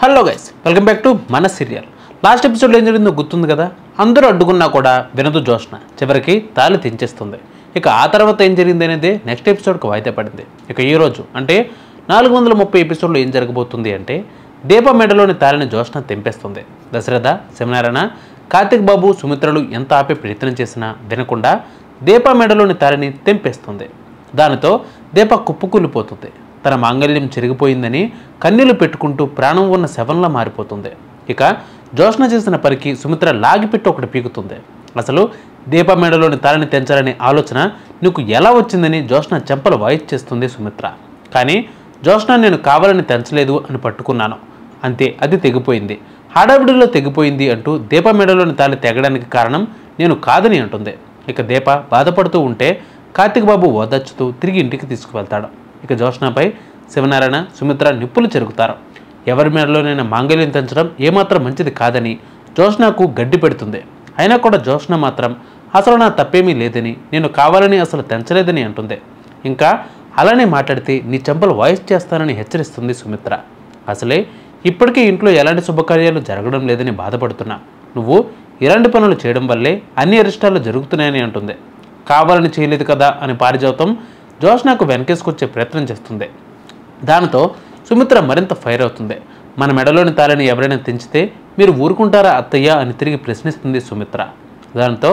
Hello guys, welcome back to మన serial. Last ఎపిసోడ్లో ఏం జరిగిందో గుర్తుంది కదా. అందరూ అడ్డుకున్నా కూడా వినదు జ్యోత్స్న. చివరికి తాళి తెంచేస్తుంది. ఇక ఆ తర్వాత ఏం జరిగింది అనేది నెక్స్ట్ ఎపిసోడ్కి వాయిదా పడింది. ఇక ఈరోజు అంటే 430 ఎపిసోడ్లో ఏం జరగబోతుంది అంటే దీప మెడలోని తాళిని జ్యోత్స్న తెంపేస్తుంది. దశరథ, శివనారాయణ, కార్తిక్ బాబు, సుమిత్రలు ఎంత ఆపే ప్రయత్నం చేసినా వినకుండా దీప మెడలోని తాళిని తెంపేస్తుంది. దానితో దీప కుప్పకూలిపోతుంది. తన మాంగళ్యం చెరిగిపోయిందని కన్నీళ్లు పెట్టుకుంటూ ప్రాణం ఉన్న శవంలా మారిపోతుంది. ఇక జ్యోత్స్న చేసిన పనికి సుమిత్ర లాగిపెట్టి ఒకటి పీకుతుంది. అసలు దీప మెడలోని తాళిని తెంచాలనే ఆలోచన నీకు ఎలా వచ్చిందని జ్యోత్స్న చెంపలు వాయిచ్చేస్తుంది సుమిత్ర. కానీ జ్యోత్స్న నేను కావాలని తెంచలేదు అని పట్టుకున్నాను, అంతే, అది తెగిపోయింది, హడావిడిలో తెగిపోయింది అంటూ దీప మెడలోని తాళి తెగడానికి కారణం నేను కాదని అంటుంది. ఇక దీప బాధపడుతూ ఉంటే కార్తిక్ బాబు ఓదార్చుతూ తిరిగి ఇంటికి తీసుకువెళ్తాడు. ఇక జ్యోత్స్నపై శివనారాయణ, సుమిత్ర నిప్పులు చెరుగుతారు. ఎవరి మేడలోనైనా మాంగళ్యం తెంచడం ఏమాత్రం మంచిది కాదని జ్యోత్స్నకు గడ్డి పెడుతుంది. అయినా కూడా జ్యోత్స్న మాత్రం అసలు నా తప్పేమీ లేదని, నేను కావాలని అసలు తెంచలేదని అంటుంది. ఇంకా అలానే మాట్లాడితే నీ చెంపలు వాయిస్ చేస్తానని హెచ్చరిస్తుంది సుమిత్ర. అసలే ఇప్పటికీ ఇంట్లో ఎలాంటి శుభకార్యాలు జరగడం లేదని బాధపడుతున్నా, నువ్వు ఇలాంటి పనులు చేయడం వల్లే అన్ని అరిష్టాలు జరుగుతున్నాయని అంటుంది. కావాలని చేయలేదు కదా అని పారిజాతం జ్యోత్స్నకు వెనకేసుకొచ్చే ప్రయత్నం చేస్తుంది. దానితో సుమిత్ర మరింత ఫైర్ అవుతుంది. మన మెడలోని తాళిని ఎవరైనా తెంచితే మీరు ఊరుకుంటారా అత్తయ్య అని తిరిగి ప్రశ్నిస్తుంది సుమిత్ర. దాంతో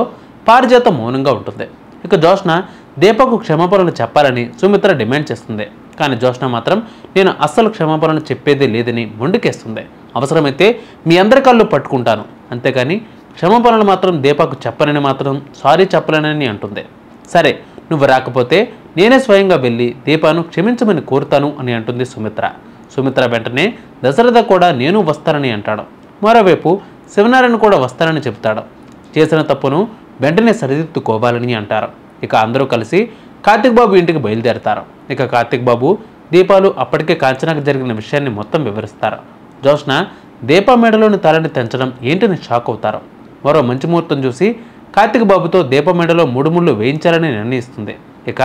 పారిజాతం మౌనంగా ఉంటుంది. ఇక జ్యోత్స్న దీపకు క్షమాపణలు చెప్పాలని సుమిత్ర డిమాండ్ చేస్తుంది. కానీ జ్యోత్స్న మాత్రం నేను అస్సలు క్షమాపణలు చెప్పేదే లేదని మొండికేస్తుంది. అవసరమైతే మీ అందరి కాళ్ళు పట్టుకుంటాను, అంతేకాని క్షమాపణలు మాత్రం దీపకు చెప్పనని మాత్రం సారీ చెప్పలేనని అంటుంది. సరే, నువ్వు రాకపోతే నేనే స్వయంగా వెళ్ళి దీపాను క్షమించమని కోరుతాను అని అంటుంది సుమిత్ర. సుమిత్ర వెంటనే దశరథ కూడా నేను వస్తానని అంటాడు. మరోవైపు శివనారాయణ కూడా వస్తానని చెప్తాడు. చేసిన తప్పును వెంటనే సరిదిద్దుకోవాలని అంటారు. ఇక అందరూ కలిసి కార్తిక్ బాబు ఇంటికి బయలుదేరతారు. ఇక కార్తిక్ బాబు, దీపాలు అప్పటికే కాంచనాకు జరిగిన విషయాన్ని మొత్తం వివరిస్తారు. జ్యోత్స్న దీప మెడలోని తాళిని తెంచడం ఏంటని షాక్ అవుతారు. మరో మంచి ముహూర్తం చూసి కార్తిక్ బాబుతో దీప మెడలో 3 ముళ్ళు వేయించాలని నిర్ణయిస్తుంది. ఇక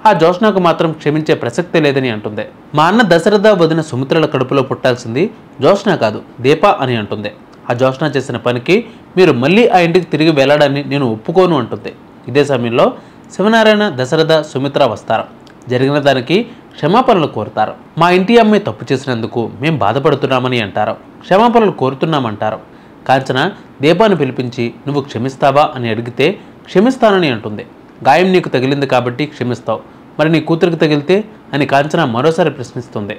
ఆ జ్యోత్స్నకు మాత్రం క్షమించే ప్రసక్తే లేదని అంటుంది. మా అన్న దశరథ వదిన సుమిత్రల కడుపులో పుట్టాల్సింది జ్యోత్స్న కాదు, దీప అని అంటుంది. ఆ జ్యోత్స్న చేసిన పనికి మీరు మళ్ళీ ఆ ఇంటికి తిరిగి వెళ్ళడాన్ని నేను ఒప్పుకోను అంటుంది. ఇదే సమయంలో శివనారాయణ, దశరథ, సుమిత్ర వస్తారు. జరిగిన దానికి క్షమాపణలు కోరుతారు. మా ఇంటి అమ్మాయి తప్పు చేసినందుకు మేం బాధపడుతున్నామని అంటారు. క్షమాపణలు కోరుతున్నామంటారు. కాంచన దీపాన్ని పిలిపించి నువ్వు క్షమిస్తావా అని అడిగితే క్షమిస్తానని అంటుంది. గాయం నీకు తగిలింది కాబట్టి క్షమిస్తావు, మరి నీ కూతురికి తగిలితే అని కాంచన మరోసారి ప్రశ్నిస్తుంది.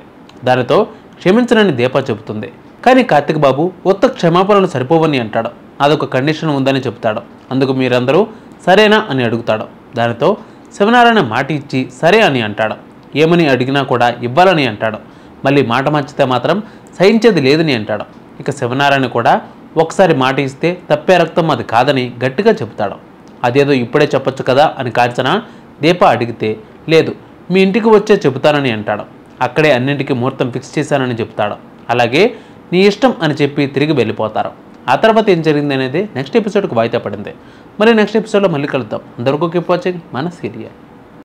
దానితో క్షమించనని దీప చెబుతుంది. కానీ కార్తిక్ బాబు ఉత్త క్షమాపణలు సరిపోవని అంటాడు. అదొక కండిషన్ ఉందని చెప్తాడు. అందుకు మీరందరూ సరేనా అని అడుగుతాడు. దానితో శివనారాయణ మాట ఇచ్చి సరే అని అంటాడు. ఏమని అడిగినా కూడా ఇవ్వాలని అంటాడు. మళ్ళీ మాట మార్చితే మాత్రం సహించేది లేదని అంటాడు. ఇక శివనారాయణ కూడా ఒకసారి మాట ఇస్తే తప్పే రక్తం అది కాదని గట్టిగా చెబుతాడు. అదేదో ఇప్పుడే చెప్పొచ్చు కదా అని కాంచన దీప అడిగితే లేదు, మీ ఇంటికి వచ్చే చెబుతానని అంటాడు. అక్కడే అన్నింటికి ముహూర్తం ఫిక్స్ చేశానని చెప్తాడు. అలాగే నీ ఇష్టం అని చెప్పి తిరిగి వెళ్ళిపోతారు. ఆ తర్వాత ఏం జరిగింది అనేది నెక్స్ట్ ఎపిసోడ్కి వాయిదా పడింది. మరి నెక్స్ట్ ఎపిసోడ్లో మళ్ళీ కలుద్దాం. అందరికీ కీప్ వాచింగ్ మన సీరియల్.